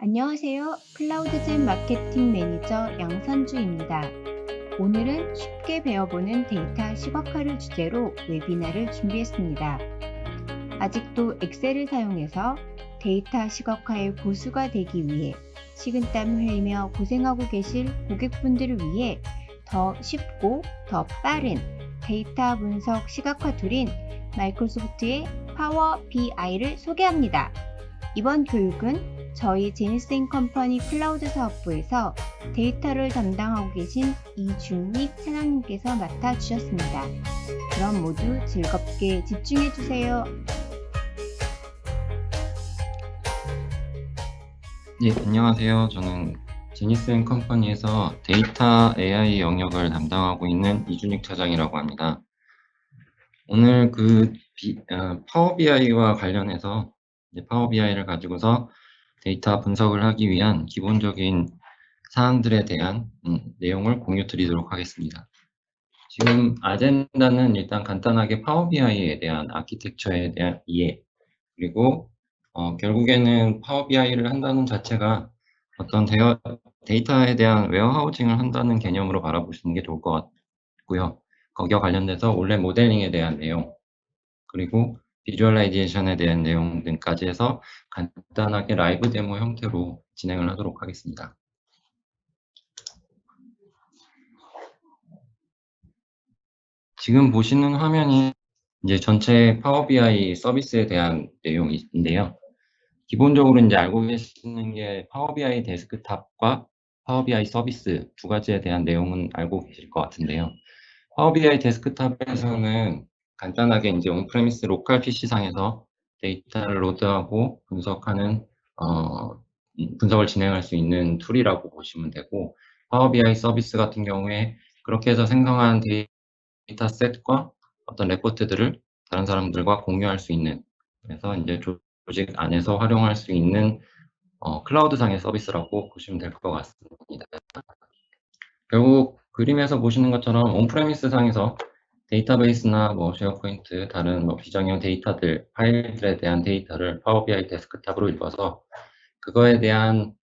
안녕하세요. 클라우드젠 마케팅 매니저 양선주입니다. 오늘은 쉽게 배워보는 데이터 시각화를 주제로 웨비나를 준비했습니다. 아직도 엑셀을 사용해서 데이터 시각화의 고수가 되기 위해 식은땀 흘리며 고생하고 계실 고객분들을 위해 더 쉽고 더 빠른 데이터 분석 시각화 툴인 마이크로소프트의 파워 BI를 소개합니다. 이번 교육은 저희 제니스앤컴퍼니 클라우드 사업부에서 데이터를 담당하고 계신 이준익 사장님께서 맡아주셨습니다. 그럼 모두 즐겁게 집중해주세요. 네, 안녕하세요. 저는 제니스앤컴퍼니에서 데이터 AI 영역을 담당하고 있는 이준익 차장이라고 합니다. 오늘 파워 BI와 관련해서 파워 BI를 가지고서 데이터 분석을 하기 위한 기본적인 사항들에 대한 내용을 공유 드리도록 하겠습니다. 지금 아젠다는 일단 간단하게 파워 BI에 대한 아키텍처에 대한 이해, 그리고 결국에는 파워 BI를 한다는 자체가 어떤 데이터에 대한 웨어하우징을 한다는 개념으로 바라보시는 게 좋을 것 같고요. 거기와 관련돼서 원래 모델링에 대한 내용, 그리고 비주얼라이제이션에 대한 내용 등까지 해서 간단하게 라이브 데모 형태로 진행을 하도록 하겠습니다. 지금 보시는 화면이 이제 전체 파워 BI 서비스에 대한 내용인데요. 기본적으로 이제 알고 계시는 게 파워 BI 데스크탑과 파워 BI 서비스 두 가지에 대한 내용은 알고 계실 것 같은데요. 파워 BI 데스크탑에서는 간단하게 이제 온프레미스 로컬 PC상에서 데이터를 로드하고 분석하는 분석을 진행할 수 있는 툴이라고 보시면 되고, 파워 BI 서비스 같은 경우에 그렇게 해서 생성한 데이터셋과 어떤 레포트들을 다른 사람들과 공유할 수 있는, 그래서 이제 조직 안에서 활용할 수 있는 클라우드상의 서비스라고 보시면 될 것 같습니다. 결국 그림에서 보시는 것처럼 온프레미스 상에서 데이터베이스나 쉐어포인트, 다른 비정형 데이터들, 파일들에 대한 데이터를 파워 BI 데스크탑으로 읽어서 그거에 대한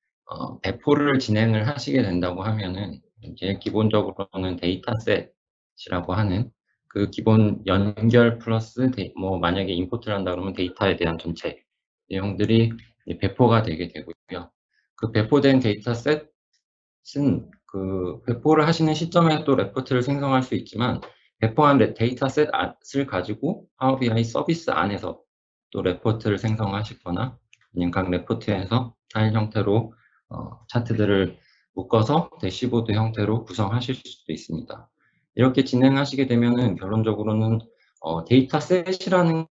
배포를 진행을 하시게 된다고 하면은 이제 기본적으로는 데이터셋이라고 하는 그 기본 연결 플러스 만약에 임포트를 한다 그러면 데이터에 대한 전체 내용들이 배포가 되게 되고요. 그 배포된 데이터셋은 그 배포를 하시는 시점에 또 레포트를 생성할 수 있지만, 배포한 데이터셋을 가지고 파워 BI 서비스 안에서 또 레포트를 생성하시거나 아니면 각 레포트에서 파일 형태로 차트들을 묶어서 대시보드 형태로 구성하실 수도 있습니다. 이렇게 진행하시게 되면은 결론적으로는 데이터셋이라는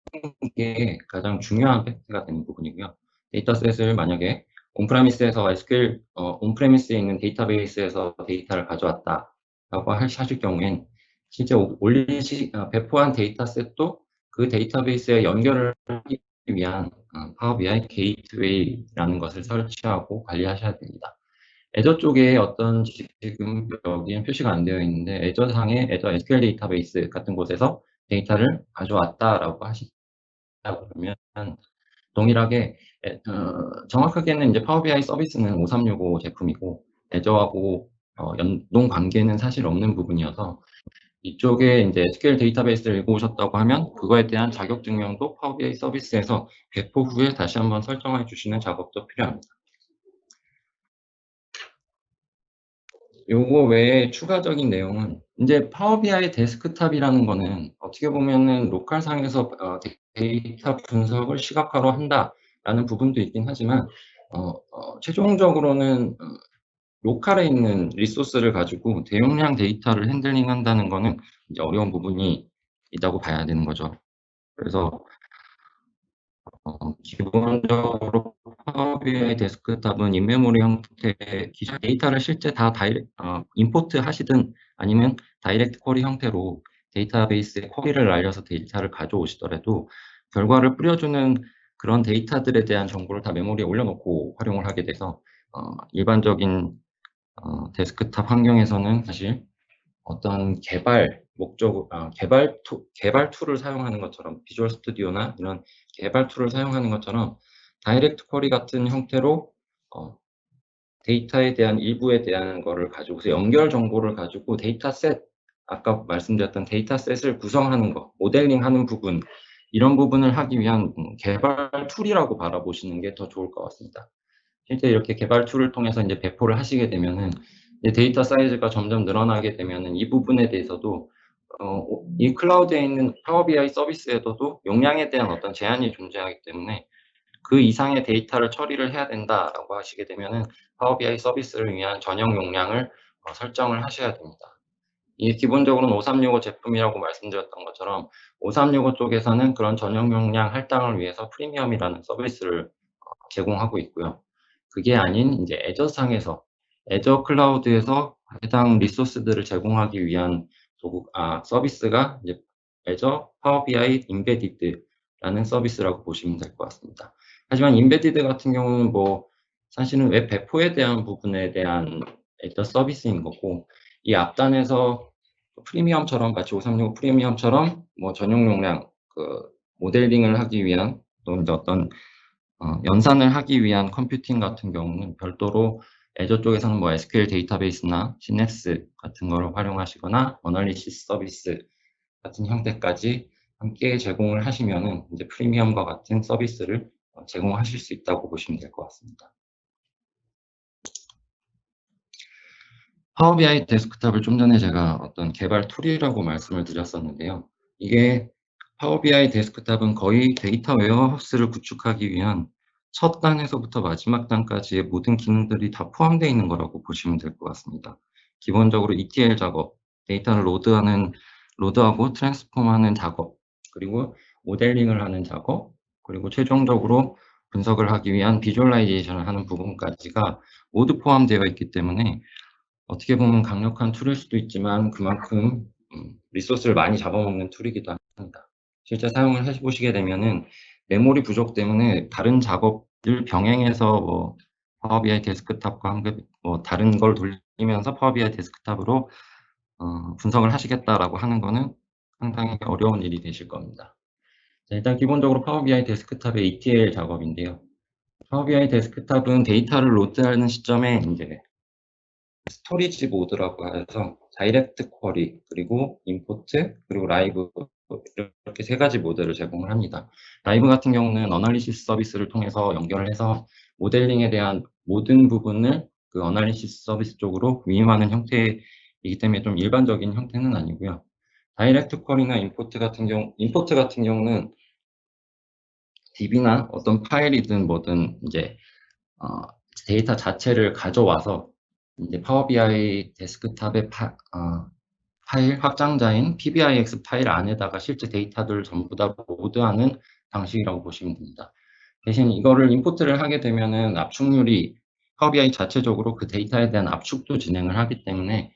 게 가장 중요한 팩트가 되는 부분이고요. 데이터셋을 만약에 온프레미스에서 SQL 온프레미스에 있는 데이터베이스에서 데이터를 가져왔다라고 하실 경우엔 실제 배포한 데이터셋도 그 데이터베이스에 연결을 하기 위한 파워 BI 게이트웨이라는 것을 설치하고 관리하셔야 됩니다. 애저 쪽에 어떤 지금 여기는 표시가 안 되어 있는데, 애저상의 애저 SQL 데이터베이스 같은 곳에서 데이터를 가져왔다라고 하시다 그러면 동일하게 정확하게는 이제 파워 BI 서비스는 5365 제품이고 애저하고 연동 관계는 사실 없는 부분이어서, 이쪽에 이제 SQL 데이터베이스를 읽어오셨다고 하면 그거에 대한 자격 증명도 파워 BI 서비스에서 배포 후에 다시 한번 설정해 주시는 작업도 필요합니다. 요거 외에 추가적인 내용은 이제 파워 BI 데스크탑이라는 거는 어떻게 보면은 로컬 상에서 데이터 분석을 시각화로 한다라는 부분도 있긴 하지만 최종적으로는 로컬에 있는 리소스를 가지고 대용량 데이터를 핸들링 한다는 거는 이제 어려운 부분이 있다고 봐야 되는 거죠. 그래서 기본적으로 파워 BI 데스크탑은 인메모리 형태의 기존 데이터를 실제 다 임포트 하시든 아니면 다이렉트 쿼리 형태로 데이터베이스에 쿼리를 날려서 데이터를 가져오시더라도 결과를 뿌려주는 그런 데이터들에 대한 정보를 다 메모리에 올려놓고 활용을 하게 돼서 일반적인 데스크탑 환경에서는 사실 어떤 개발 툴을 사용하는 것처럼, 비주얼 스튜디오나 이런 개발 툴을 사용하는 것처럼 다이렉트 쿼리 같은 형태로 데이터에 대한 일부에 대한 거를 가지고서 연결 정보를 가지고 데이터셋, 아까 말씀드렸던 데이터셋을 구성하는 거, 모델링하는 부분, 이런 부분을 하기 위한 개발 툴이라고 바라보시는 게 더 좋을 것 같습니다. 실제 이렇게 개발 툴을 통해서 이제 배포를 하시게 되면은 이제 데이터 사이즈가 점점 늘어나게 되면은 이 부분에 대해서도 이 클라우드에 있는 파워 BI 서비스에서도 용량에 대한 어떤 제한이 존재하기 때문에 그 이상의 데이터를 처리를 해야 된다라고 하시게 되면은 파워 BI 서비스를 위한 전용 용량을 설정을 하셔야 됩니다. 이게 기본적으로는 5365 제품이라고 말씀드렸던 것처럼 5365 쪽에서는 그런 전용 용량 할당을 위해서 프리미엄이라는 서비스를 제공하고 있고요. 그게 아닌 이제 애저상에서 애저 클라우드에서 해당 리소스들을 제공하기 위한 서비스가 이제 애저 파워 BI 임베디드라는 서비스라고 보시면 될 것 같습니다. 하지만 임베디드 같은 경우는 뭐 사실은 웹 배포에 대한 부분에 대한 애저 서비스인 거고, 이 앞단에서 프리미엄처럼 같이 5365 프리미엄처럼 뭐 전용 용량 모델링을 하기 위한 또 이제 어떤 연산을 하기 위한 컴퓨팅 같은 경우는 별도로 애저 쪽에서는 뭐 SQL 데이터베이스나 시냅스 같은 걸 활용하시거나 어널리시스 서비스 같은 형태까지 함께 제공을 하시면은 이제 프리미엄과 같은 서비스를 제공하실 수 있다고 보시면 될 것 같습니다. 파워 BI 데스크탑을 좀 전에 제가 어떤 개발 툴이라고 말씀을 드렸었는데요. 이게 파워 BI 데스크탑은 거의 데이터 웨어하우스를 구축하기 위한 첫 단에서부터 마지막 단까지의 모든 기능들이 다 포함되어 있는 거라고 보시면 될 것 같습니다. 기본적으로 ETL 작업, 데이터를 로드하고 트랜스폼하는 작업, 그리고 모델링을 하는 작업, 그리고 최종적으로 분석을 하기 위한 비주얼라이제이션을 하는 부분까지가 모두 포함되어 있기 때문에 어떻게 보면 강력한 툴일 수도 있지만 그만큼 리소스를 많이 잡아먹는 툴이기도 합니다. 실제 사용을 해보시게 되면은 메모리 부족 때문에 다른 작업을 병행해서 뭐 파워 BI 데스크탑과 함께 뭐 다른 걸 돌리면서 파워 BI 데스크탑으로 분석을 하시겠다라고 하는 거는 상당히 어려운 일이 되실 겁니다. 자, 일단 기본적으로 파워 BI 데스크탑의 ETL 작업인데요. 파워 BI 데스크탑은 데이터를 로드하는 시점에 이제 스토리지 모드라고 해서 다이렉트 쿼리, 그리고 임포트, 그리고 라이브, 이렇게 세 가지 모드를 제공을 합니다. 라이브 같은 경우는 어널리시스 서비스를 통해서 연결을 해서 모델링에 대한 모든 부분을 그 어널리시스 서비스 쪽으로 위임하는 형태이기 때문에 좀 일반적인 형태는 아니고요. 다이렉트 쿼리나 임포트 같은 경우는 DB나 어떤 파일이든 뭐든 이제 데이터 자체를 가져와서 이제 파워 BI 데스크탑의 파일 확장자인 PBIX 파일 안에다가 실제 데이터들을 전부 다 로드하는 방식이라고 보시면 됩니다. 대신 이거를 임포트를 하게 되면은 압축률이 파워 BI 자체적으로 그 데이터에 대한 압축도 진행을 하기 때문에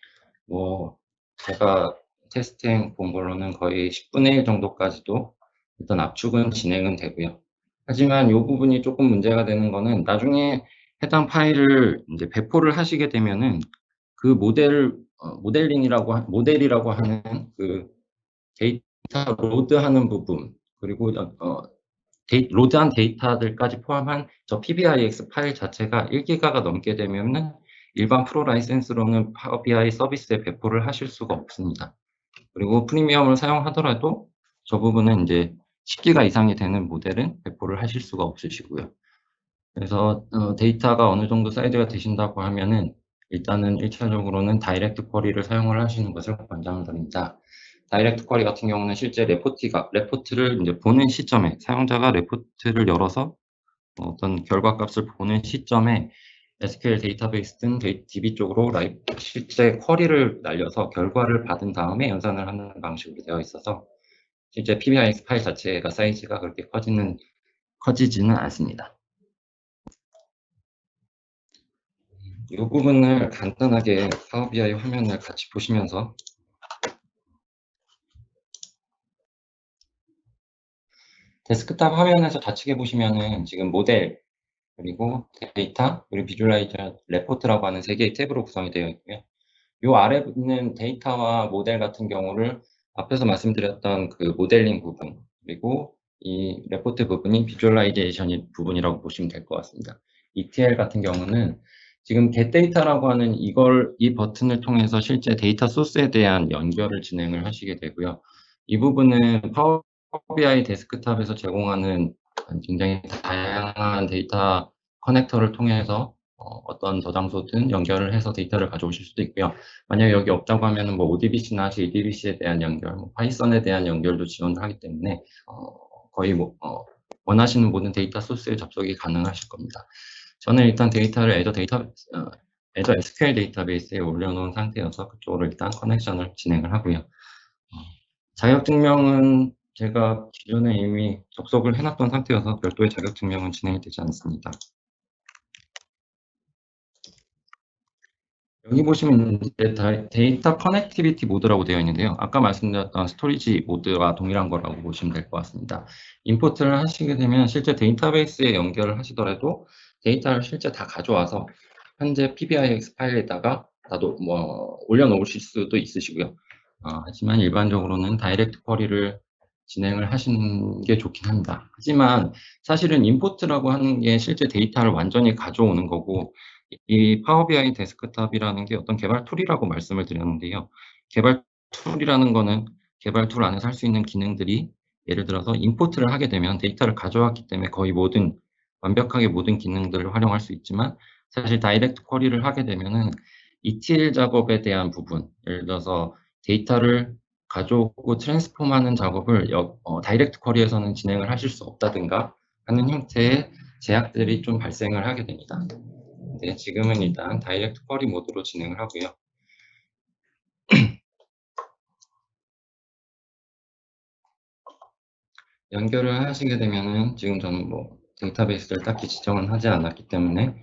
뭐 제가 테스트해 본 걸로는 거의 10분의 1 정도까지도 일단 압축은 진행은 되고요. 하지만 이 부분이 조금 문제가 되는 거는 나중에 해당 파일을 이제 배포를 하시게 되면은 그 모델이라고 하는 그 데이터 로드하는 부분, 그리고 로드한 데이터들까지 포함한 저 PBIX 파일 자체가 1기가가 넘게 되면은 일반 프로 라이센스로는 파워 BI 서비스에 배포를 하실 수가 없습니다. 그리고 프리미엄을 사용하더라도 저 부분은 이제 10기가 이상이 되는 모델은 배포를 하실 수가 없으시고요. 그래서 데이터가 어느 정도 사이즈가 되신다고 하면은 일단은 1차적으로는 다이렉트 쿼리를 사용을 하시는 것을 권장드립니다. 다이렉트 쿼리 같은 경우는 실제 레포트를 이제 보는 시점에, 사용자가 레포트를 열어서 어떤 결과값을 보는 시점에 SQL 데이터베이스든 DB 쪽으로 실제 쿼리를 날려서 결과를 받은 다음에 연산을 하는 방식으로 되어 있어서 실제 PBIX 파일 자체가 사이즈가 그렇게 커지지는 않습니다. 이 부분을 간단하게 파워 BI 화면을 같이 보시면서 데스크탑 화면에서 좌측에 보시면은 지금 모델, 그리고 데이터, 그리고 비주얼라이저, 레포트라고 하는 세 개의 탭으로 구성이 되어 있고요. 이 아래 있는 데이터와 모델 같은 경우를 앞에서 말씀드렸던 그 모델링 부분, 그리고 이 레포트 부분이 비주얼라이제이션 부분이라고 보시면 될 것 같습니다. ETL 같은 경우는 지금 get data라고 하는 이 버튼을 통해서 실제 데이터 소스에 대한 연결을 진행을 하시게 되고요. 이 부분은 파워 BI 데스크탑에서 제공하는 굉장히 다양한 데이터 커넥터를 통해서 어떤 저장소든 연결을 해서 데이터를 가져오실 수도 있고요. 만약에 여기 없다고 하면은 뭐 ODBC나 JDBC에 대한 연결, 뭐 파이썬에 대한 연결도 지원을 하기 때문에 거의 원하시는 모든 데이터 소스에 접속이 가능하실 겁니다. 저는 일단 데이터를 Azure SQL 데이터베이스에 올려놓은 상태여서 그쪽으로 일단 커넥션을 진행을 하고요. 자격증명은 제가 기존에 이미 접속을 해놨던 상태여서 별도의 자격증명은 진행이 되지 않습니다. 여기 보시면 이제 데이터 커넥티비티 모드라고 되어 있는데요. 아까 말씀드렸던 스토리지 모드와 동일한 거라고 보시면 될 것 같습니다. 임포트를 하시게 되면 실제 데이터베이스에 연결을 하시더라도 데이터를 실제 다 가져와서 현재 PBIX 파일에다가 올려놓으실 수도 있으시고요. 하지만 일반적으로는 다이렉트 쿼리를 진행을 하시는 게 좋긴 합니다. 하지만 사실은 임포트라고 하는 게 실제 데이터를 완전히 가져오는 거고, 이 파워 BI 데스크탑이라는 게 어떤 개발 툴이라고 말씀을 드렸는데요. 개발 툴이라는 거는 개발 툴 안에서 할 수 있는 기능들이 예를 들어서 임포트를 하게 되면 데이터를 가져왔기 때문에 거의 완벽하게 모든 기능들을 활용할 수 있지만, 사실 다이렉트 쿼리를 하게 되면은 ETL 작업에 대한 부분, 예를 들어서 데이터를 가져오고 트랜스폼하는 작업을 다이렉트 쿼리에서는 진행을 하실 수 없다든가 하는 형태의 제약들이 좀 발생을 하게 됩니다. 네, 지금은 일단 다이렉트 쿼리 모드로 진행을 하고요. 연결을 하시게 되면은 지금 저는 데이터베이스를 딱히 지정은 하지 않았기 때문에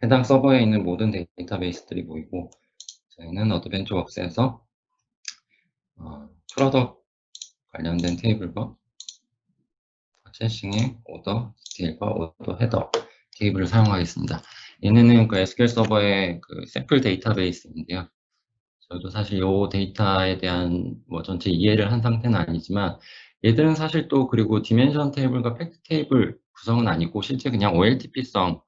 해당 서버에 있는 모든 데이터베이스들이 보이고, 저희는 어드벤처웍스에서 프로덕트 관련된 테이블과 세싱의 오더 디테일과 오더 헤더 테이블을 사용하겠습니다. 얘네는 그 SQL 서버의 그 샘플 데이터베이스인데요. 저도 사실 이 데이터에 대한 전체 이해를 한 상태는 아니지만, 얘들은 사실 또 그리고 디멘션 테이블과 팩트 테이블 구성은 아니고 실제 그냥 OLTP성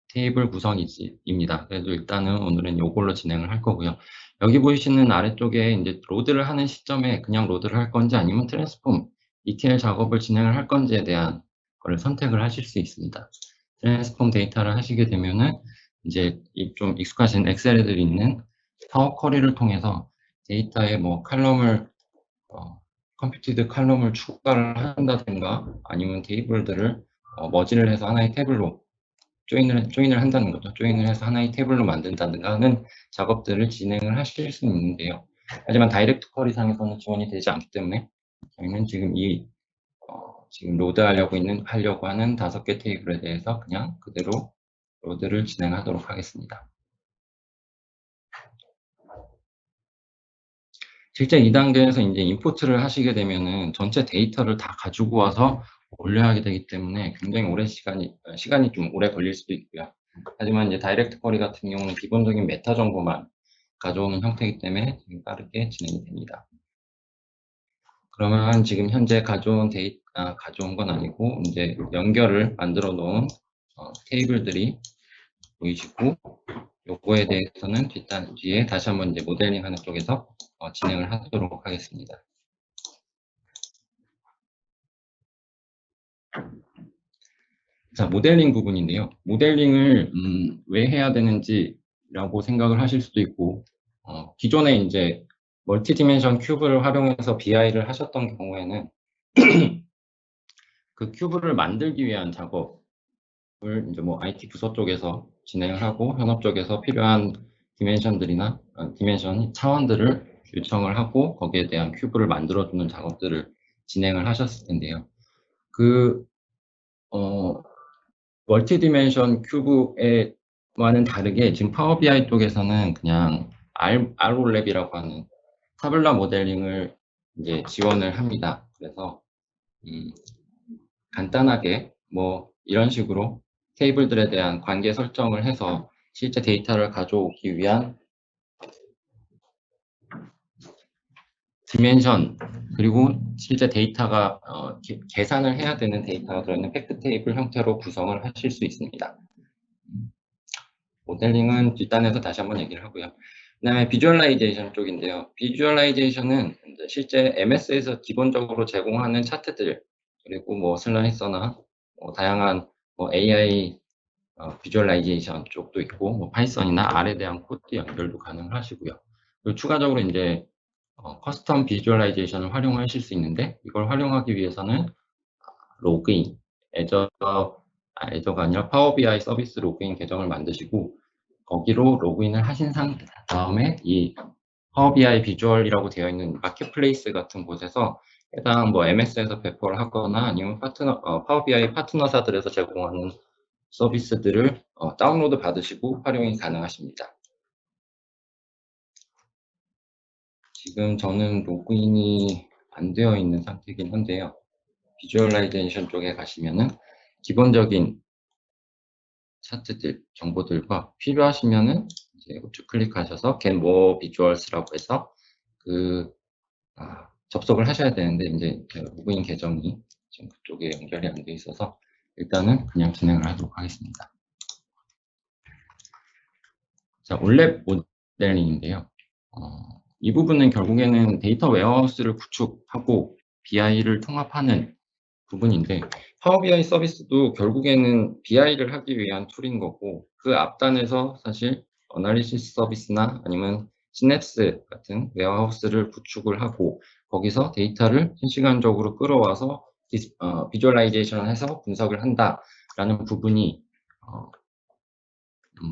테이블 구성입니다. 그래도 일단은 오늘은 이걸로 진행을 할 거고요. 여기 보이시는 아래쪽에 이제 로드를 하는 시점에 그냥 로드를 할 건지 아니면 트랜스폼 ETL 작업을 진행을 할 건지에 대한 거를 선택을 하실 수 있습니다. 트랜스폼 데이터를 하시게 되면은 이제 좀 익숙하신 엑셀에 있는 파워 쿼리를 통해서 데이터에 컬럼을 컴퓨티드 칼럼을 추가를 한다든가 아니면 테이블들을 머지를 해서 하나의 태블로 조인을 한다는 거죠. 조인을 해서 하나의 태블로 만든다든가 하는 작업들을 진행을 하실 수 있는데요. 하지만 다이렉트 쿼리 상에서는 지원이 되지 않기 때문에 저희는 지금 지금 로드하려고 하는 5개 테이블에 대해서 그냥 그대로 로드를 진행하도록 하겠습니다. 실제 이 단계에서 이제 임포트를 하시게 되면은 전체 데이터를 다 가지고 와서 올려야 하게 되기 때문에 굉장히 시간이 좀 오래 걸릴 수도 있고요. 하지만 이제 다이렉트 쿼리 같은 경우는 기본적인 메타 정보만 가져오는 형태이기 때문에 빠르게 진행이 됩니다. 그러면 지금 현재 가져온 건 아니고 이제 연결을 만들어 놓은 테이블들이 보이시고, 요거에 대해서는 뒤에 다시 한번 이제 모델링 하는 쪽에서 진행을 하도록 하겠습니다. 자, 모델링 부분인데요. 모델링을 왜 해야 되는지라고 생각을 하실 수도 있고, 기존에 이제 멀티 디멘션 큐브를 활용해서 BI를 하셨던 경우에는 그 큐브를 만들기 위한 작업을 이제 IT 부서 쪽에서 진행을 하고 현업 쪽에서 필요한 디멘션 차원들을 요청을 하고 거기에 대한 큐브를 만들어주는 작업들을 진행을 하셨을 텐데요. 멀티 디멘션 큐브와는 다르게 지금 파워 BI 쪽에서는 그냥 ROLab이라고 하는 타블라 모델링을 이제 지원을 합니다. 그래서 간단하게 이런 식으로 테이블들에 대한 관계 설정을 해서 실제 데이터를 가져오기 위한 디멘션, 그리고 실제 데이터가 계산을 해야 되는 데이터가 들어있는 팩트 테이블 형태로 구성을 하실 수 있습니다. 모델링은 뒷단에서 다시 한번 얘기를 하고요. 그다음에 비주얼라이제이션 쪽인데요. 비주얼라이제이션은 이제 실제 MS에서 기본적으로 제공하는 차트들, 그리고 뭐 슬라이서나 뭐 다양한 뭐 AI 비주얼라이제이션 쪽도 있고, 뭐 파이썬이나 R에 대한 코드 연결도 가능하시고요. 그리고 추가적으로 이제 커스텀 비주얼라이제이션을 활용하실 수 있는데, 이걸 활용하기 위해서는 로그인, 애저가 아니라 파워 BI 서비스 로그인 계정을 만드시고, 거기로 로그인을 하신 다음에 이 파워 BI 비주얼이라고 되어 있는 마켓플레이스 같은 곳에서 해당 뭐 MS에서 배포를 하거나 아니면 파워 BI 파트너사들에서 제공하는 서비스들을 다운로드 받으시고 활용이 가능하십니다. 지금 저는 로그인이 안 되어 있는 상태이긴 한데요. 비주얼라이제이션 쪽에 가시면은 기본적인 차트들, 정보들과 필요하시면은 이제 우측 클릭하셔서 Get More Visuals라고 해서 접속을 하셔야 되는데, 이제 로그인 계정이 지금 그쪽에 연결이 안 돼 있어서 일단은 그냥 진행을 하도록 하겠습니다. 자, 올랩 모델링인데요. 이 부분은 결국에는 데이터 웨어하우스를 구축하고 BI를 통합하는 부분인데, 파워 BI 서비스도 결국에는 BI를 하기 위한 툴인 거고, 그 앞단에서 사실 어널리시스 서비스나 아니면 시냅스 같은 웨어하우스를 구축을 하고, 거기서 데이터를 실시간적으로 끌어와서 비주얼라이제이션을 해서 분석을 한다라는 부분이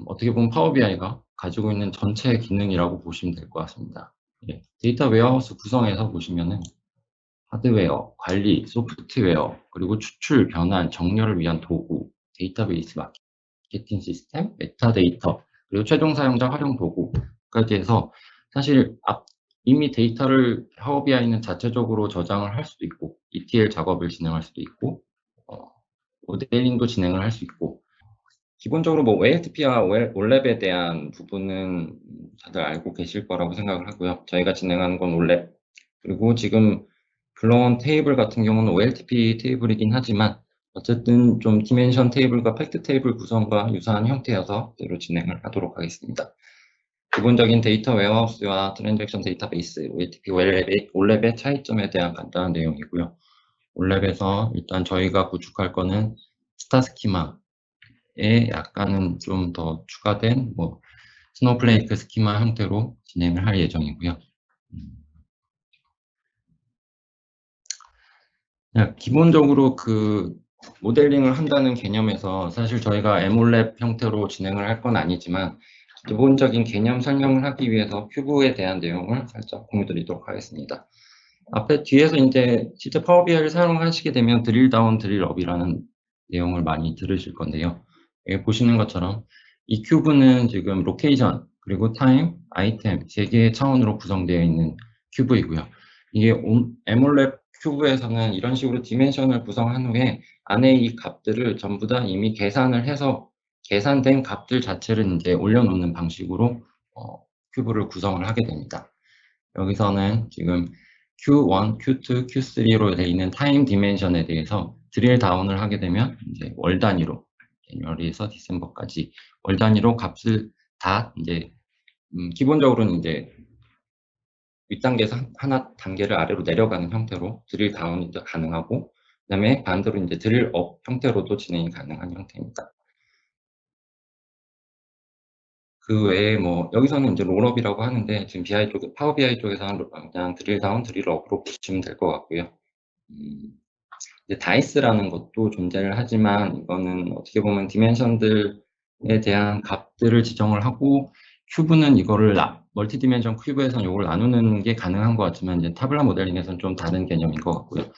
어떻게 보면 파워 BI가 가지고 있는 전체 기능이라고 보시면 될 것 같습니다. 예, 데이터 웨어하우스 구성에서 보시면은 하드웨어, 관리, 소프트웨어, 그리고 추출, 변환, 정렬을 위한 도구, 데이터베이스 마케팅 시스템, 메타데이터, 그리고 최종 사용자 활용 도구까지 해서 사실 이미 데이터를 파워 BI는 자체적으로 저장을 할 수도 있고, ETL 작업을 진행할 수도 있고, 모델링도 진행을 할 수 있고, 기본적으로 뭐 OLTP와 올랩에 대한 부분은 다들 알고 계실 거라고 생각을 하고요. 저희가 진행하는 건 올랩, 그리고 지금 불러온 테이블 같은 경우는 OLTP 테이블이긴 하지만 어쨌든 좀 디멘션 테이블과 팩트 테이블 구성과 유사한 형태여서 그대로 진행을 하도록 하겠습니다. 기본적인 데이터 웨어하우스와 트랜잭션 데이터베이스, OLTP, 올랩의 차이점에 대한 간단한 내용이고요. 올랩에서 일단 저희가 구축할 거는 스타 스키마에 약간은 좀 더 추가된 뭐 스노우플레이크 스키마 형태로 진행을 할 예정이고요. 기본적으로 그 모델링을 한다는 개념에서 사실 저희가 에몰랩 형태로 진행을 할 건 아니지만, 기본적인 개념 설명을 하기 위해서 큐브에 대한 내용을 살짝 공유드리도록 하겠습니다. 뒤에서 이제 실제 파워 BI를 사용하시게 되면 드릴 다운, 드릴 업이라는 내용을 많이 들으실 건데요. 여기 보시는 것처럼 이 큐브는 지금 로케이션, 그리고 타임, 아이템 3개의 차원으로 구성되어 있는 큐브이고요. 이게 에몰랩 큐브에서는 이런 식으로 디멘션을 구성한 후에 안에 이 값들을 전부 다 이미 계산을 해서 계산된 값들 자체를 이제 올려놓는 방식으로 큐브를 구성을 하게 됩니다. 여기서는 지금 Q1, Q2, Q3로 되어 있는 타임 디멘션에 대해서 드릴 다운을 하게 되면 이제 월 단위로 자nuary에서 디셈버까지 월 단위로 값을 다 이제 기본적으로는 이제 윗단계에서 하나 단계를 아래로 내려가는 형태로 드릴 다운이 가능하고, 그다음에 반대로 이제 드릴 업 형태로도 진행이 가능한 형태입니다. 그 외에 뭐 여기서는 이제 롤업이라고 하는데, 지금 BI 쪽, 파워 BI 쪽에서는 그냥 드릴 다운, 드릴 업으로 보시면 될 것 같고요. 이제 다이스라는 것도 존재를 하지만, 이거는 어떻게 보면 디멘션들에 대한 값들을 지정을 하고, 큐브는 이거를 멀티 디멘션 큐브에서는 이걸 나누는 게 가능한 것 같지만, 이제 타블라 모델링에서는 좀 다른 개념인 것 같고요.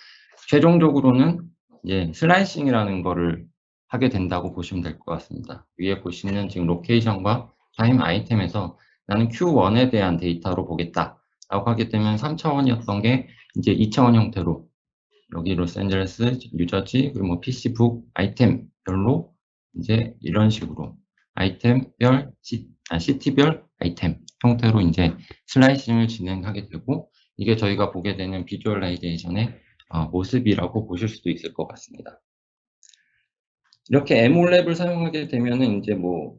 최종적으로는 이제 슬라이싱이라는 거를 하게 된다고 보시면 될 것 같습니다. 위에 보시는 지금 로케이션과 타임 아이템에서 나는 Q1에 대한 데이터로 보겠다라고 하게 되면 3차원이었던 게 이제 2차원 형태로, 여기 로스앤젤레스, 뉴저지, 그리고 뭐 PC북 아이템별로 이제 이런 식으로 아이템별, 시티별 아이템 형태로 이제 슬라이싱을 진행하게 되고, 이게 저희가 보게 되는 비주얼라이제이션의 모습이라고 보실 수도 있을 것 같습니다. 이렇게 에몰랩을 사용하게 되면은 이제 뭐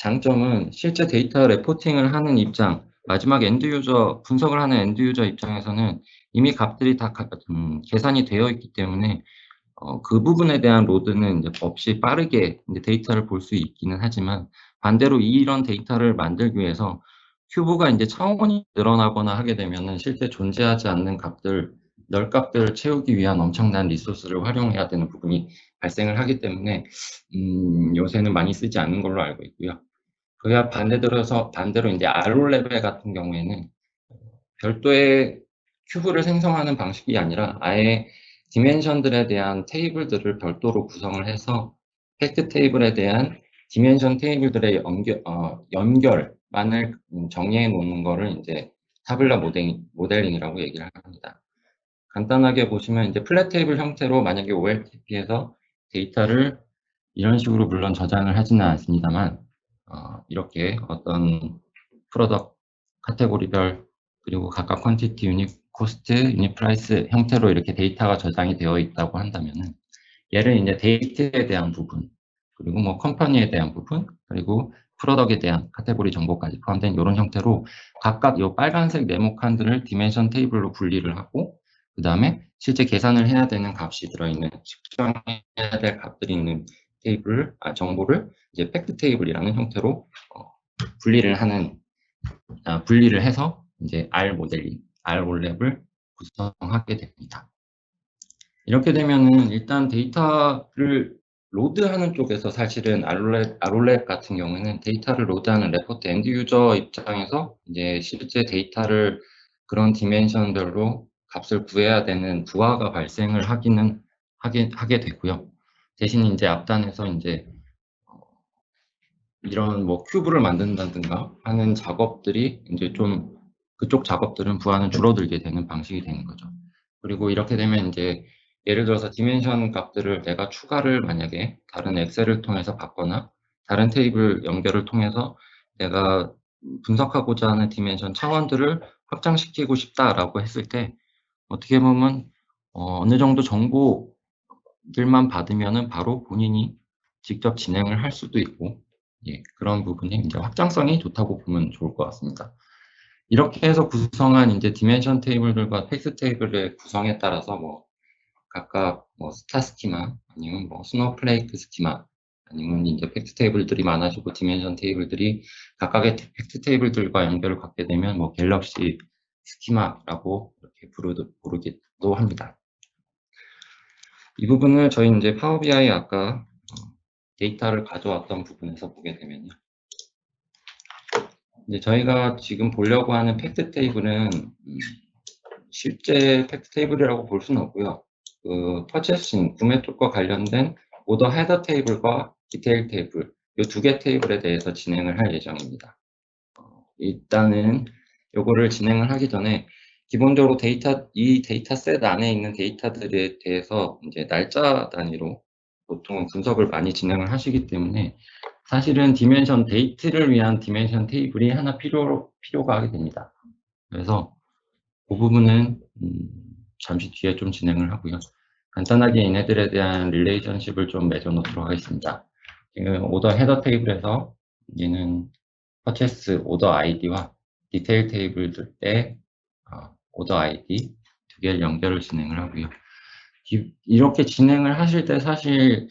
장점은 실제 데이터 레포팅을 하는 입장, 마지막 엔드 유저, 분석을 하는 엔드 유저 입장에서는 이미 값들이 다 계산이 되어 있기 때문에 그 부분에 대한 로드는 이제 없이 빠르게 이제 데이터를 볼 수 있기는 하지만, 반대로 이런 데이터를 만들기 위해서 큐브가 이제 차원이 늘어나거나 하게 되면은 실제 존재하지 않는 값들, 널값들을 채우기 위한 엄청난 리소스를 활용해야 되는 부분이 발생을 하기 때문에 요새는 많이 쓰지 않는 걸로 알고 있고요. 그야 반대로 이제 알롤레벨 같은 경우에는 별도의 큐브를 생성하는 방식이 아니라 아예 디멘션들에 대한 테이블들을 별도로 구성을 해서 팩트 테이블에 대한 디멘션 테이블들의 연결만을 정리해 놓는 거를 이제 타블라 모델링이라고 얘기를 합니다. 간단하게 보시면 이제 플랫 테이블 형태로 만약에 OLTP에서 데이터를 이런 식으로 물론 저장을 하지는 않습니다만, 이렇게 어떤 프로덕트 카테고리별, 그리고 각각 퀀티티, 유닛 코스트, 유닛 프라이스 형태로 이렇게 데이터가 저장이 되어 있다고 한다면은, 얘를 이제 데이트에 대한 부분, 그리고 뭐 컴퍼니에 대한 부분, 그리고 프로덕트에 대한 카테고리 정보까지 포함된 이런 형태로 각각 이 빨간색 네모칸들을 디멘션 테이블로 분리를 하고, 그 다음에 실제 계산을 해야 되는 값이 들어있는, 측정해야 될 값들이 있는 정보를 이제 팩트 테이블이라는 형태로 분리를 해서 이제 R 모델링, R 올랩을 구성하게 됩니다. 이렇게 되면은 일단 데이터를 로드하는 쪽에서 사실은 R올랩 같은 경우에는 데이터를 로드하는 레포트 엔드 유저 입장에서 이제 실제 데이터를 그런 디멘션별로 값을 구해야 되는 부하가 발생을 하게 되고요. 대신 이제 앞단에서 이제 이런 뭐 큐브를 만든다든가 하는 작업들이 이제 좀, 그쪽 작업들은 부하는 줄어들게 되는 방식이 되는 거죠. 그리고 이렇게 되면 이제 예를 들어서 디멘션 값들을 내가 추가를 만약에 다른 엑셀을 통해서 받거나 다른 테이블 연결을 통해서 내가 분석하고자 하는 디멘션 차원들을 확장시키고 싶다라고 했을 때, 어떻게 보면 어느 정도 정보들만 받으면은 바로 본인이 직접 진행을 할 수도 있고, 예, 그런 부분이 이제 확장성이 좋다고 보면 좋을 것 같습니다. 이렇게 해서 구성한 이제 디멘션 테이블들과 텍스트 테이블의 구성에 따라서 뭐 각각 뭐 스타 스키마, 아니면 뭐 스노우플레이크 스키마, 아니면 이제 팩트 테이블들이 많아지고 디멘션 테이블들이 각각의 팩트 테이블들과 연결을 갖게 되면 뭐 갤럭시 스키마라고 이렇게 부르기도 합니다. 이 부분을 저희 이제 파워 BI 아까 데이터를 가져왔던 부분에서 보게 되면요. 이제 저희가 지금 보려고 하는 팩트 테이블은 실제 팩트 테이블이라고 볼 수는 없고요. 그 퍼체싱, 구매 쪽과 관련된 오더 헤더 테이블과 디테일 테이블, 이 두 개 테이블에 대해서 진행을 할 예정입니다. 일단은 요거를 진행을 하기 전에 기본적으로 이 데이터셋 안에 있는 데이터들에 대해서 이제 날짜 단위로 보통 분석을 많이 진행을 하시기 때문에 사실은 디멘션 데이트를 위한 디멘션 테이블이 하나 필요가 하게 됩니다. 그래서 그 부분은 잠시 뒤에 좀 진행을 하고요. 간단하게 얘네들에 대한 릴레이션십을 좀 맺어놓도록 하겠습니다. 지금 오더 헤더 테이블에서 얘는 퍼체스 오더 아이디와 디테일 테이블들의 오더 아이디 두 개를 연결을 진행을 하고요. 이렇게 진행을 하실 때 사실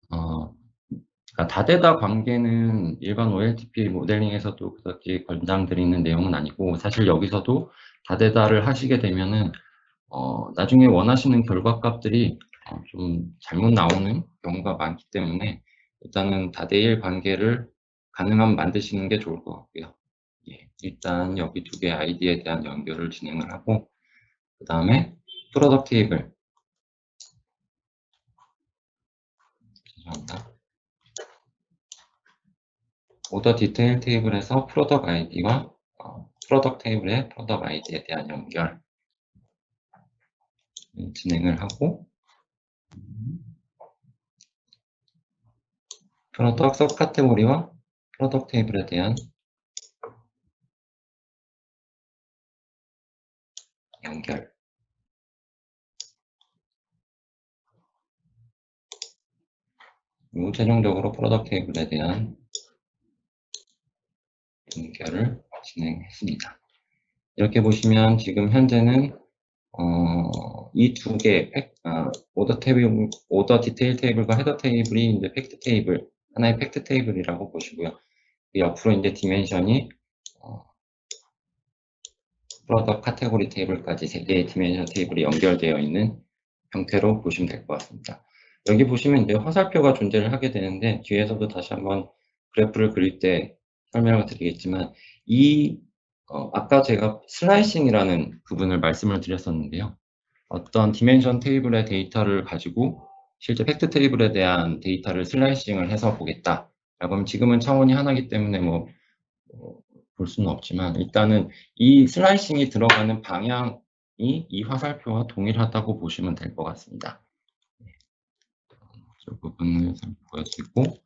그러니까 다대다 관계는 일반 OLTP 모델링에서도 그렇게 권장드리는 내용은 아니고, 사실 여기서도 다대다를 하시게 되면은 나중에 원하시는 결과값들이 좀 잘못 나오는 경우가 많기 때문에 일단은 다대일 관계를 가능하면 만드시는 게 좋을 것 같고요. 예, 일단 여기 두 개 아이디에 대한 연결을 진행을 하고, 그 다음에 프로덕트 테이블, 죄송합니다. 오더 디테일 테이블에서 프로덕트 아이디와 프로덕트 테이블의 프로덕트 아이디에 대한 연결 진행을 하고, 프로덕트 서 카테고리와 프로덕트 테이블에 대한 연결, 그리고 최종적으로 프로덕트 테이블에 대한 연결을 진행했습니다. 이렇게 보시면 지금 현재는 이 두 개, 오더 디테일 테이블과 헤더 테이블이 이제 팩트 테이블, 하나의 팩트 테이블이라고 보시고요. 옆으로 이제 디멘션이 프로덕트 카테고리 테이블까지 세 개의 디멘션 테이블이 연결되어 있는 형태로 보시면 될 것 같습니다. 여기 보시면 이제 화살표가 존재를 하게 되는데, 뒤에서도 다시 한번 그래프를 그릴 때 설명을 드리겠지만, 아까 제가 슬라이싱이라는 부분을 말씀을 드렸었는데요. 어떤 디멘션 테이블의 데이터를 가지고 실제 팩트 테이블에 대한 데이터를 슬라이싱을 해서 보겠다. 그럼 지금은 차원이 하나이기 때문에 볼 수는 없지만, 일단은 이 슬라이싱이 들어가는 방향이 이 화살표와 동일하다고 보시면 될 것 같습니다. 이 부분을 보여드리고, 그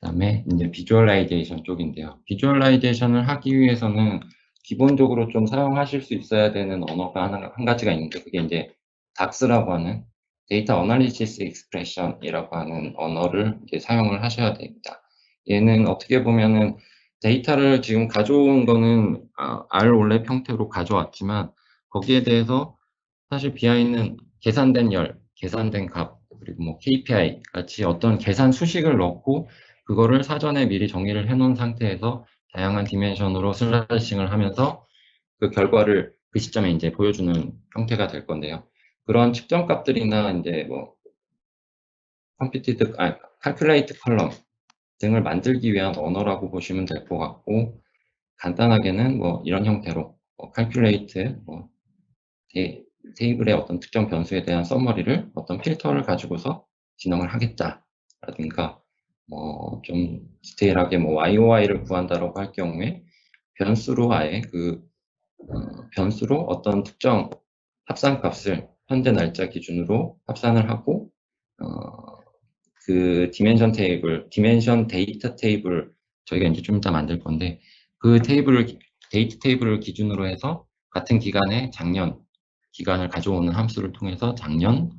다음에 이제 비주얼라이제이션 쪽인데요. 비주얼라이제이션을 하기 위해서는 기본적으로 좀 사용하실 수 있어야 되는 언어가 한 가지가 있는데, 그게 이제 DAX라고 하는 데이터 어널리시스 익스프레션이라고 하는 언어를 이제 사용을 하셔야 됩니다. 얘는 어떻게 보면은 데이터를 지금 가져온 거는 ROLAP 형태로 가져왔지만, 거기에 대해서 사실 BI는 계산된 열, 계산된 값, 그리고 KPI 같이 어떤 계산 수식을 넣고 그거를 사전에 미리 정의를 해놓은 상태에서 다양한 디멘션으로 슬라이싱을 하면서 그 결과를 그 시점에 이제 보여주는 형태가 될 건데요. 그런 측정 값들이나 이제 calculate 컬럼 등을 만들기 위한 언어라고 보시면 될 것 같고, 간단하게는 이런 형태로 calculate 테이블의 어떤 특정 변수에 대한 서머리를 어떤 필터를 가지고서 진행을 하겠다라든가, 좀 디테일하게 YOY를 구한다라고 할 경우에 변수로 아예 변수로 어떤 특정 합산값을 현재 날짜 기준으로 합산을 하고, 그 디멘션 데이터 테이블, 저희가 이제 좀 이따 만들 건데, 그 데이트 테이블을 기준으로 해서 같은 기간에 작년 기간을 가져오는 함수를 통해서 작년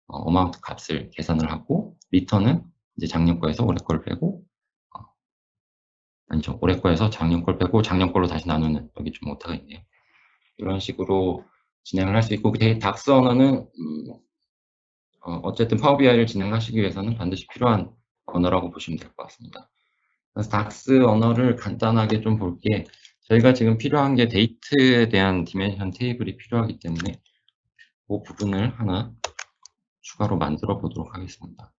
어마운트 값을 계산을 하고, 리턴은 이제 작년 거에서 올해 걸 빼고, 아니죠, 올해 거에서 작년 걸 빼고 작년 걸로 다시 나누는, 여기 좀 오타가 있네요. 이런 식으로 진행을 할 수 있고, 닥스 언어는 어쨌든 파워 BI를 진행하시기 위해서는 반드시 필요한 언어라고 보시면 될 것 같습니다. 그래서 닥스 언어를 간단하게 좀 볼게, 저희가 지금 필요한 게 데이트에 대한 디멘션 테이블이 필요하기 때문에 그 부분을 하나 추가로 만들어 보도록 하겠습니다.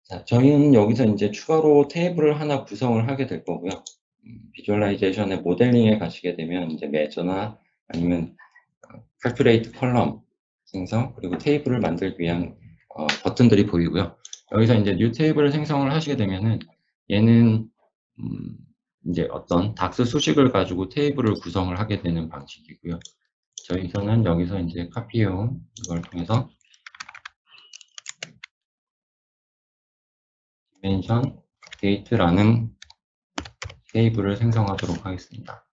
자, 저희는 여기서 이제 추가로 테이블을 하나 구성을 하게 될 거고요. 비주얼라이제이션의 모델링에 가시게 되면 이제 매저나 아니면 calculate 컬럼 생성, 그리고 테이블을 만들기 위한 버튼들이 보이고요. 여기서 이제 new 테이블을 생성을 하시게 되면은 얘는 이제 어떤 닥스 수식을 가지고 테이블을 구성을 하게 되는 방식이고요. 저희는 여기서 이제 카피해온 이걸 통해서 디멘션 데이트라는 테이블을 생성하도록 하겠습니다.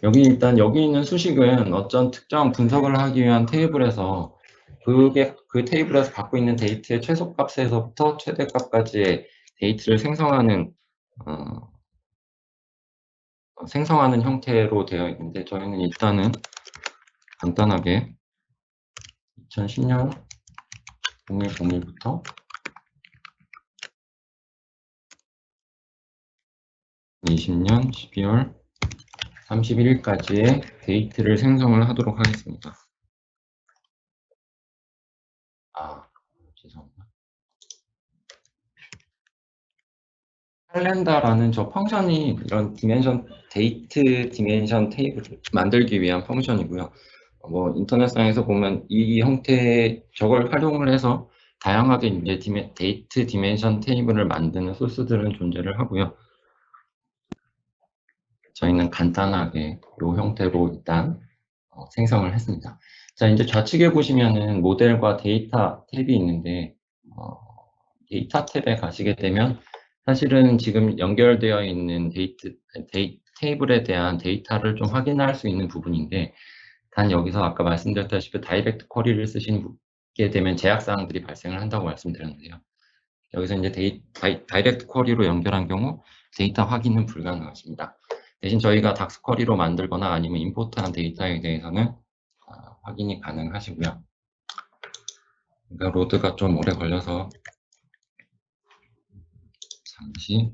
그래서 일단 여기 있는 수식은 어떤 특정 분석을 하기 위한 테이블에서 그 테이블에서 갖고 있는 데이트의 최소값에서부터 최대값까지의 데이트를 생성하는 형태로 되어 있는데, 저희는 일단은 간단하게 2010년 0101부터 20년 12월 31일까지의 데이트를 생성을 하도록 하겠습니다. 죄송합니다. 캘린더라는 저 펑션이 이런 데이트 디멘션 테이블을 만들기 위한 펑션이고요. 인터넷상에서 보면 이 형태의 저걸 활용을 해서 다양하게 이제 데이트 디멘션 테이블을 만드는 소스들은 존재를 하고요. 저희는 간단하게 이 형태로 일단 생성을 했습니다. 자, 이제 좌측에 보시면은 모델과 데이터 탭이 있는데, 데이터 탭에 가시게 되면 사실은 지금 연결되어 있는 테이블에 대한 데이터를 좀 확인할 수 있는 부분인데, 단 여기서 아까 말씀드렸다시피 다이렉트 쿼리를 쓰시게 되면 제약사항들이 발생을 한다고 말씀드렸는데요. 여기서 이제 다이렉트 쿼리로 연결한 경우 데이터 확인은 불가능하십니다. 대신 저희가 닥스 쿼리로 만들거나 아니면 임포트한 데이터에 대해서는 확인이 가능하시고요. 그러니까 로드가 좀 오래 걸려서 잠시.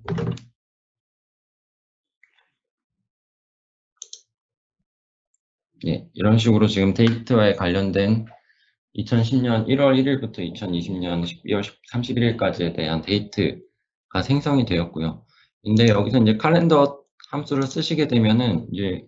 예, 이런 식으로 지금 데이터에 관련된 2010년 1월 1일부터 2020년 12월 31일까지에 대한 데이트가 생성이 되었고요. 근데 여기서 이제 칼렌더 함수를 쓰시게 되면은 이제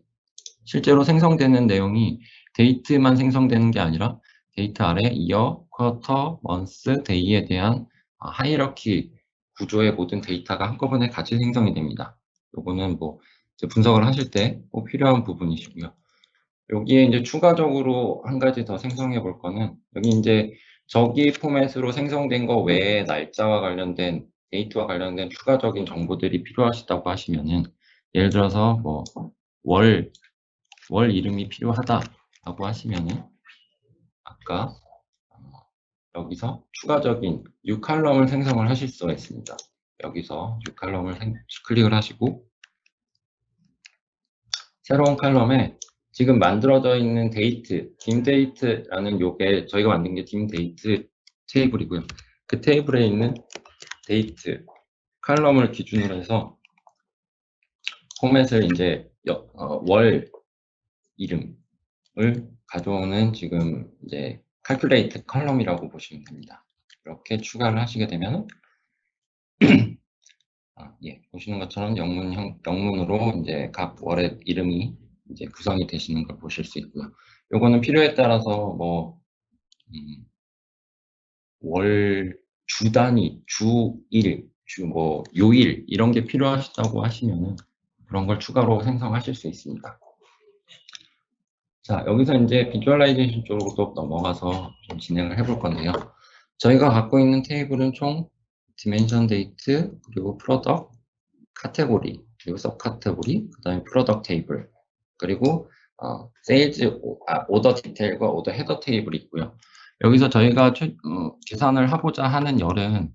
실제로 생성되는 내용이 데이트만 생성되는 게 아니라 데이터 아래 이어, 쿼터, 먼스, 데이에 대한 하이러키 구조의 모든 데이터가 한꺼번에 같이 생성이 됩니다. 요거는 뭐 이제 분석을 하실 때 꼭 필요한 부분이시고요. 여기에 이제 추가적으로 한 가지 더 생성해 볼 거는, 여기 이제 저기 포맷으로 생성된 거 외에 날짜와 관련된 데이트와 관련된 추가적인 정보들이 필요하시다고 하시면은, 예를 들어서 뭐 월 이름이 필요하다라고 하시면은 아까 여기서 추가적인 new 칼럼을 생성을 하실 수가 있습니다. 여기서 new 칼럼을 클릭을 하시고 새로운 칼럼에 지금 만들어져 있는 데이트, dimDate라는 요게 저희가 만든 게 dimDate 테이블이고요. 그 테이블에 있는 데이트 칼럼을 기준으로 해서 포맷을 이제 월 이름을 가져오는 지금 이제 calculate 컬럼이라고 보시면 됩니다. 이렇게 추가를 하시게 되면 예, 보시는 것처럼 영문으로 이제 각 월의 이름이 이제 구성이 되시는 걸 보실 수 있고요. 요거는 필요에 따라서 뭐 월 주 단위, 주일, 뭐 요일 이런 게 필요하시다고 하시면은 그런 걸 추가로 생성하실 수 있습니다. 자, 여기서 이제 비주얼라이제이션 쪽으로 넘어가서 좀 진행을 해볼 건데요. 저희가 갖고 있는 테이블은 총 디멘션 데이트, 그리고 프로덕트, 카테고리, 그리고 섭 카테고리, 그 다음에 프로덕트 테이블, 그리고 세일즈 오더 디테일과 오더 헤더 테이블이 있고요. 여기서 저희가 계산을 하고자 하는 열은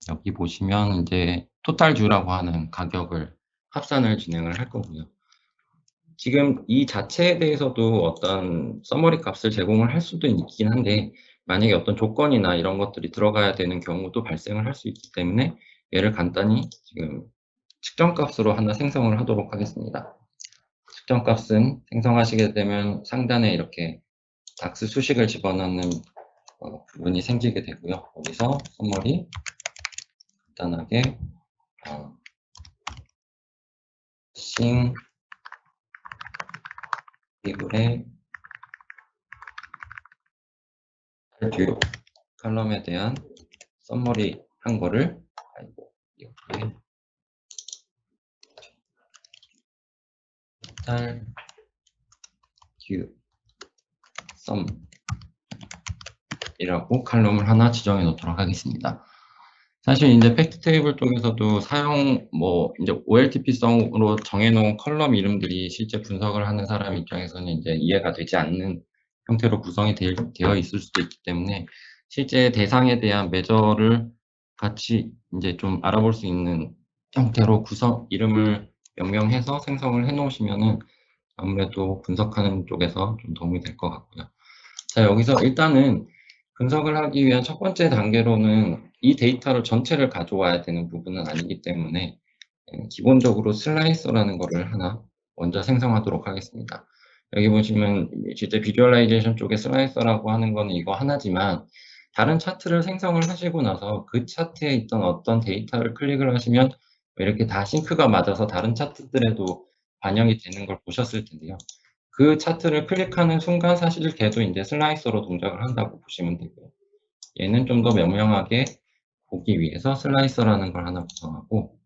여기 보시면 이제 토탈 주라고 하는 가격을 합산을 진행을 할 거고요. 지금 이 자체에 대해서도 어떤 서머리 값을 제공을 할 수도 있긴 한데, 만약에 어떤 조건이나 이런 것들이 들어가야 되는 경우도 발생을 할 수 있기 때문에 얘를 간단히 지금 측정값으로 하나 생성을 하도록 하겠습니다. 측정값은 생성하시게 되면 상단에 이렇게 닥스 수식을 집어넣는 부분이 생기게 되고요. 여기서 서머리 간단하게 싱 테이블의 뷰 칼럼에 대한 서머리 한 거를 이렇게 total 뷰 썸 이라고 칼럼을 하나 지정해 놓도록 하겠습니다. 사실 이제 팩트 테이블 쪽에서도 이제 OLTP성으로 정해놓은 컬럼 이름들이 실제 분석을 하는 사람 입장에서는 이제 이해가 되지 않는 형태로 구성이 되어 있을 수도 있기 때문에 실제 대상에 대한 매저를 같이 이제 좀 알아볼 수 있는 형태로 이름을 명명해서 생성을 해 놓으시면은 아무래도 분석하는 쪽에서 좀 도움이 될 것 같고요. 자, 여기서 일단은 분석을 하기 위한 첫 번째 단계로는 이 데이터를 전체를 가져와야 되는 부분은 아니기 때문에 기본적으로 슬라이서라는 거를 하나 먼저 생성하도록 하겠습니다. 여기 보시면 실제 비주얼라이제이션 쪽에 슬라이서라고 하는 거는 이거 하나지만, 다른 차트를 생성을 하시고 나서 그 차트에 있던 어떤 데이터를 클릭을 하시면 이렇게 다 싱크가 맞아서 다른 차트들에도 반영이 되는 걸 보셨을 텐데요. 그 차트를 클릭하는 순간 사실 걔도 이제 슬라이서로 동작을 한다고 보시면 되고요. 얘는 좀 더 명명하게 보기 위해서 슬라이서라는 걸 하나 구성하고,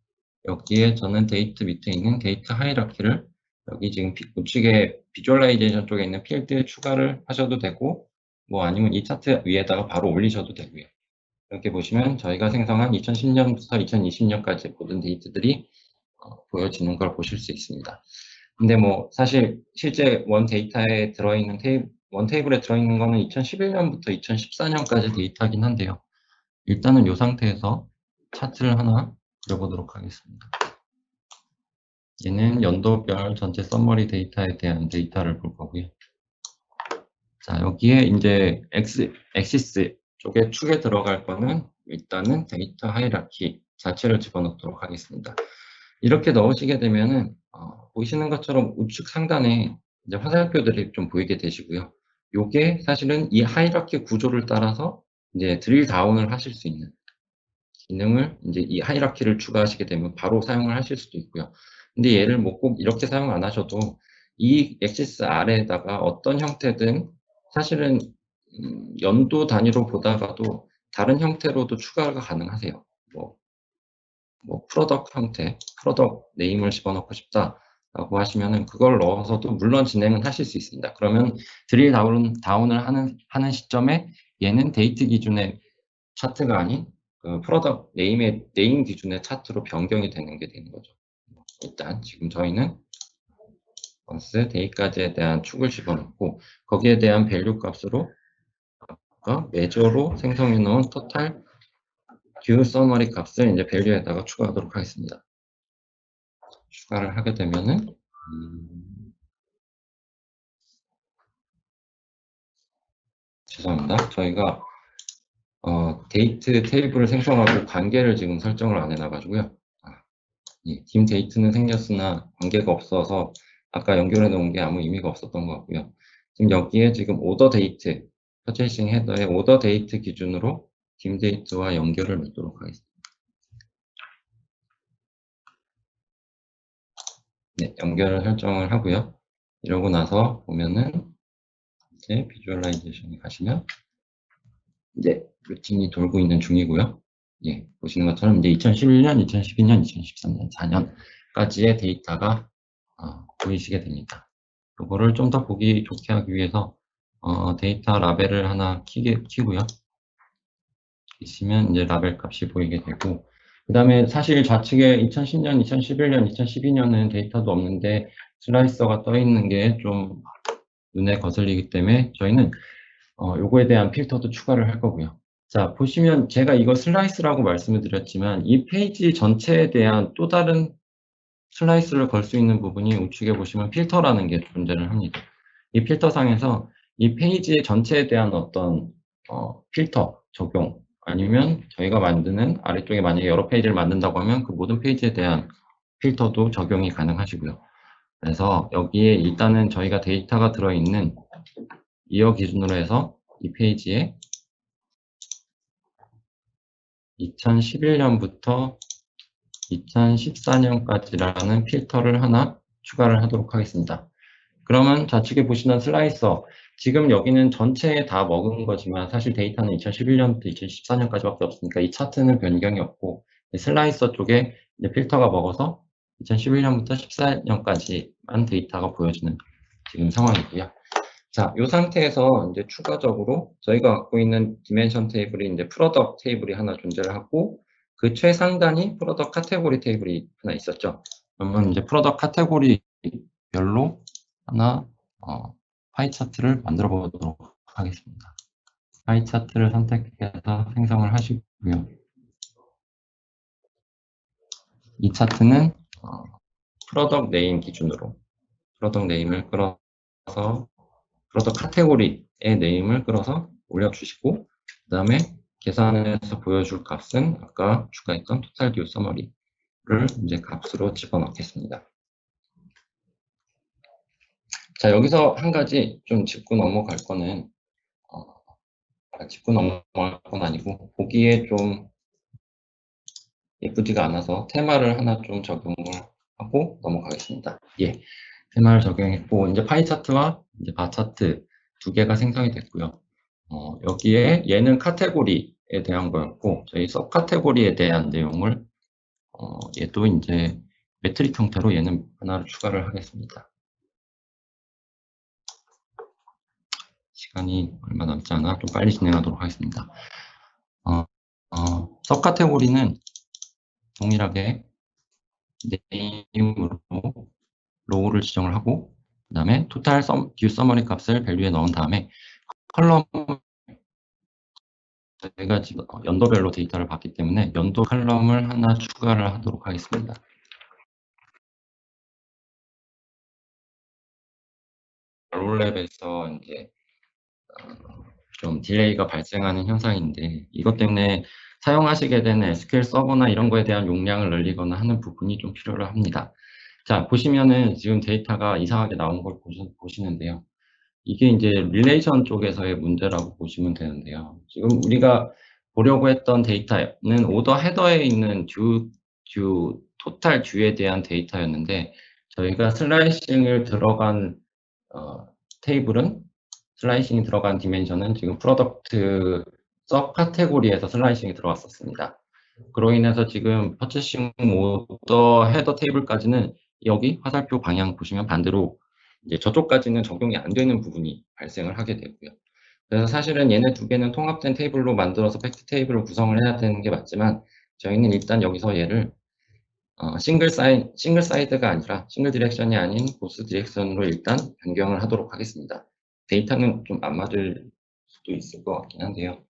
여기에 저는 데이트 밑에 있는 데이트 하이라키를 여기 지금 우측에 비주얼라이제이션 쪽에 있는 필드에 추가를 하셔도 되고, 뭐 아니면 이 차트 위에다가 바로 올리셔도 되고요. 이렇게 보시면 저희가 생성한 2010년부터 2020년까지 모든 데이터들이 보여지는 걸 보실 수 있습니다. 근데 뭐 사실 실제 원 데이터에 들어있는 원 테이블에 들어있는 거는 2011년부터 2014년까지 데이터긴 한데요. 일단은 이 상태에서 차트를 하나 그려보도록 하겠습니다. 얘는 연도별 전체 서머리 데이터에 대한 데이터를 볼 거고요. 자, 여기에 이제 엑시스 쪽에 축에 들어갈 거는 일단은 데이터 하이라키 자체를 집어넣도록 하겠습니다. 이렇게 넣으시게 되면은 보시는 것처럼 우측 상단에 이제 화살표들이 좀 보이게 되시고요. 요게 사실은 이 하이라키 구조를 따라서 이제 드릴 다운을 하실 수 있는 기능을 이제 이 하이라키를 추가하시게 되면 바로 사용을 하실 수도 있고요. 근데 얘를 뭐 꼭 이렇게 사용 안 하셔도 이 엑시스 아래에다가 어떤 형태든 사실은 연도 단위로 보다가도 다른 형태로도 추가가 가능하세요. 뭐 프로덕트 형태, 프로덕트 네임을 집어넣고 싶다라고 하시면은 그걸 넣어서도 물론 진행은 하실 수 있습니다. 그러면 드릴 다운을 하는 시점에 얘는 데이트 기준의 차트가 아닌 그 프로덕트 네임의 네임 기준의 차트로 변경이 되는 게 되는 거죠. 일단 지금 저희는 month, day까지에 대한 축을 집어넣고 거기에 대한 밸류 값으로 아까 메저로 생성해 놓은 토탈 듀 서머리 값을 이제 밸류에다가 추가하도록 하겠습니다. 추가를 하게 되면은 죄송합니다. 저희가 데이트 테이블을 생성하고 관계를 지금 설정을 안 해놔가지고요. 예, dim 데이트는 생겼으나 관계가 없어서 아까 연결해 놓은 게 아무 의미가 없었던 것 같고요. 지금 여기에 지금 오더 데이트, 퍼체이싱 헤더의 오더 데이트 기준으로 dim 데이트와 연결을 놓도록 하겠습니다. 네, 연결을 설정을 하고요. 이러고 나서 보면은 이제 비주얼라이제이션에 가시면 이제 루틴이 돌고 있는 중이고요. 예, 보시는 것처럼 이제 2011년, 2012년, 2013년, 4년까지의 데이터가 보이시게 됩니다. 이거를 좀 더 보기 좋게 하기 위해서 데이터 라벨을 하나 키고요. 키시면 이제 라벨 값이 보이게 되고 그 다음에 사실 좌측에 2010년, 2011년, 2012년은 데이터도 없는데 슬라이서가 떠 있는 게 좀 눈에 거슬리기 때문에 저희는 요거에 대한 필터도 추가를 할 거고요. 자, 보시면 제가 이거 슬라이스라고 말씀을 드렸지만 이 페이지 전체에 대한 또 다른 슬라이스를 걸 수 있는 부분이 우측에 보시면 필터라는 게 존재를 합니다. 이 필터 상에서 이 페이지 전체에 대한 어떤 필터 적용 아니면 저희가 만드는 아래쪽에 만약에 여러 페이지를 만든다고 하면 그 모든 페이지에 대한 필터도 적용이 가능하시고요. 그래서 여기에 일단은 저희가 데이터가 들어있는 이어 기준으로 해서 이 페이지에 2011년부터 2014년까지라는 필터를 하나 추가를 하도록 하겠습니다. 그러면 좌측에 보시는 슬라이서, 지금 여기는 전체에 다 먹은 거지만 사실 데이터는 2011년부터 2014년까지밖에 없으니까 이 차트는 변경이 없고 슬라이서 쪽에 이제 필터가 먹어서 2011년부터 14년까지만 데이터가 보여지는 지금 상황이고요. 자, 이 상태에서 이제 추가적으로 저희가 갖고 있는 디멘션 테이블이 이제 프로덕트 테이블이 하나 존재를 하고 그 최상단이 프로덕트 카테고리 테이블이 하나 있었죠. 그러면 이제 프로덕트 카테고리별로 하나 파이 차트를 만들어 보도록 하겠습니다. 파이 차트를 선택해서 생성을 하시고요. 이 차트는 프로덕트 네임 기준으로 프로덕트 네임을 끌어서 프로덕트 카테고리의 네임을 끌어서 올려주시고 그 다음에 계산해서 보여줄 값은 아까 추가했던 토탈 듀 서머리를 이제 값으로 집어넣겠습니다. 자, 여기서 한 가지 좀 짚고 넘어갈 거는 짚고 넘어갈 건 아니고 보기에 좀 예쁘지가 않아서 테마를 하나 좀 적용을 하고 넘어가겠습니다. 예, 테마를 적용했고 이제 파이 차트와 이제 바 차트 두 개가 생성이 됐고요. 여기에 얘는 카테고리에 대한 거였고 저희 섭 카테고리에 대한 내용을 얘도 이제 매트릭 형태로 얘는 하나를 추가를 하겠습니다. 시간이 얼마 남지 않아 좀 빨리 진행하도록 하겠습니다. 서카테고리는 동일하게 네임으로 로우를 지정을 하고, 그 다음에 토탈 뷰 서머리 값을 밸류에 넣은 다음에 컬럼, 저희가 지금 연도별로 데이터를 봤기 때문에 연도 컬럼을 하나 추가를 하도록 하겠습니다. 롤랩에서 이제 좀 딜레이가 발생하는 현상인데, 이것 때문에 사용하시게 되는 SQL 서버나 이런 거에 대한 용량을 늘리거나 하는 부분이 좀 필요를 합니다. 자, 보시면은 지금 데이터가 이상하게 나온 걸 보시는데요. 이게 이제 릴레이션 쪽에서의 문제라고 보시면 되는데요. 지금 우리가 보려고 했던 데이터는 오더 헤더에 있는 토탈 듀에 대한 데이터였는데, 저희가 슬라이싱을 들어간 테이블은, 슬라이싱이 들어간 디멘션은 지금 프로덕트 서 카테고리에서 슬라이싱이 들어왔었습니다. 그로 인해서 지금 퍼체싱 오더 헤더 테이블까지는 여기 화살표 방향 보시면 반대로 이제 저쪽까지는 적용이 안 되는 부분이 발생을 하게 되고요. 그래서 사실은 얘네 두 개는 통합된 테이블로 만들어서 팩트 테이블을 구성을 해야 되는 게 맞지만, 저희는 일단 여기서 얘를 싱글 사이드가 아니라 싱글 디렉션이 아닌 보스 디렉션으로 일단 변경을 하도록 하겠습니다. 데이터는 좀 안 맞을 수도 있을 것 같긴 한데요.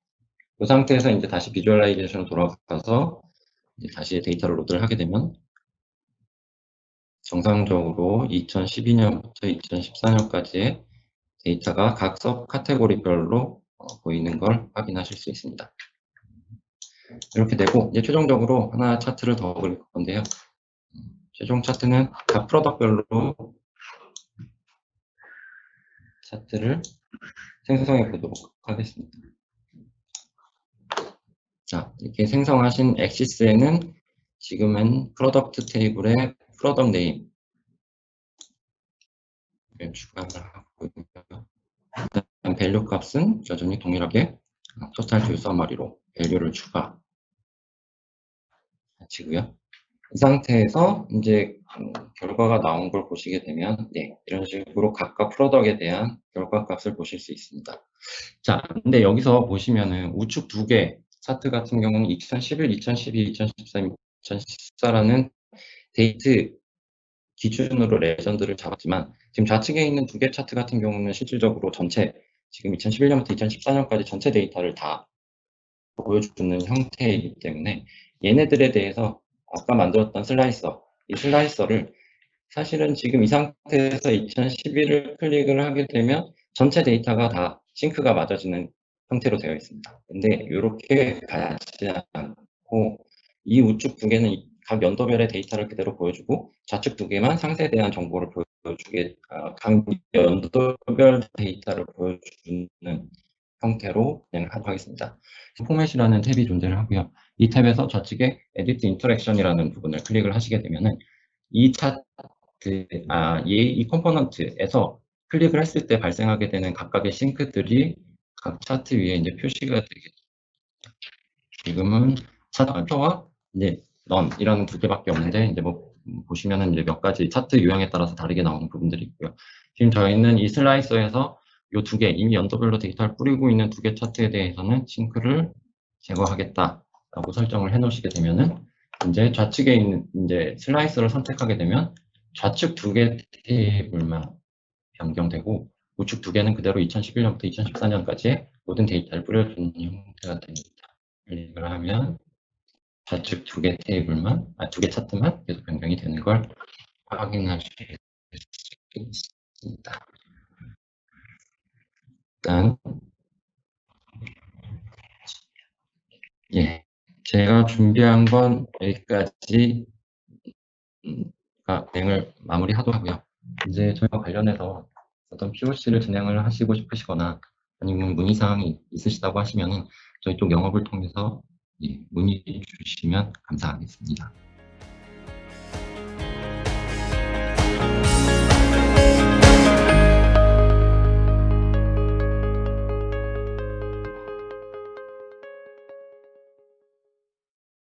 이 상태에서 이제 다시 비주얼라이제이션으로 돌아가서 이제 다시 데이터를 로드를 하게 되면 정상적으로 2012년부터 2014년까지의 데이터가 각 서 카테고리별로 보이는 걸 확인하실 수 있습니다. 이렇게 되고, 이제 최종적으로 하나 차트를 더 그릴 건데요. 최종 차트는 각 프로덕트별로 차트를 생성해 보도록 하겠습니다. 자, 이렇게 생성하신 엑시스에는 지금은 프로덕트 테이블에 프로덕트 네임을 추가를 하고 있고요. 그다음 밸류 값은 여전히 동일하게 토탈 뷰 서머리로 밸류를 추가하시고요. 이 상태에서 이제 결과가 나온 걸 보시게 되면, 네, 이런 식으로 각각 프로덕트에 대한 결과 값을 보실 수 있습니다. 자, 근데 여기서 보시면은 우측 두 개 차트 같은 경우는 2011, 2012, 2013, 2014라는 데이트 기준으로 레전드를 잡았지만, 지금 좌측에 있는 두 개 차트 같은 경우는 실질적으로 전체, 지금 2011년부터 2014년까지 전체 데이터를 다 보여주는 형태이기 때문에, 얘네들에 대해서 아까 만들었던 이 슬라이서를 사실은 지금 이 상태에서 2011을 클릭을 하게 되면 전체 데이터가 다 싱크가 맞아지는 형태로 되어 있습니다. 근데 이렇게 가지 않고, 이 우측 두 개는 각 연도별의 데이터를 그대로 보여주고, 좌측 두 개만 상세에 대한 정보를 보여주게, 각 연도별 데이터를 보여주는 형태로 진행하도록 하겠습니다. 포맷이라는 탭이 존재를 하고요. 이 탭에서 좌측에 에디트 인터랙션이라는 부분을 클릭을 하시게 되면은 이 차트, 이 컴포넌트에서 클릭을 했을 때 발생하게 되는 각각의 싱크들이 각 차트 위에 이제 표시가 되겠죠. 지금은 차트와 이제 넌이라는 두 개밖에 없는데, 이제 뭐 보시면은 이제 몇 가지 차트 유형에 따라서 다르게 나오는 부분들이 있고요. 지금 저희는 이 슬라이서에서 이 두 개, 이미 연도별로 데이터를 뿌리고 있는 두 개 차트에 대해서는 싱크를 제거하겠다라고 설정을 해 놓으시게 되면은, 이제 좌측에 있는 이제 슬라이서를 선택하게 되면 좌측 두 개 테이블만 변경되고, 우측 두 개는 그대로 2011년부터 2014년까지의 모든 데이터를 뿌려주는 형태가 됩니다. 클릭을 하면 좌측 두 개 테이블만, 두 개 차트만 계속 변경이 되는 걸 확인할 수 있습니다. 일단, 예, 제가 준비한 건 여기까지 진행을 마무리하도록 하고요. 이제 저희와 관련해서 어떤 POC를 진행을 하시고 싶으시거나 아니면 문의사항이 있으시다고 하시면은 저희 쪽 영업을 통해서 문의 주시면 감사하겠습니다.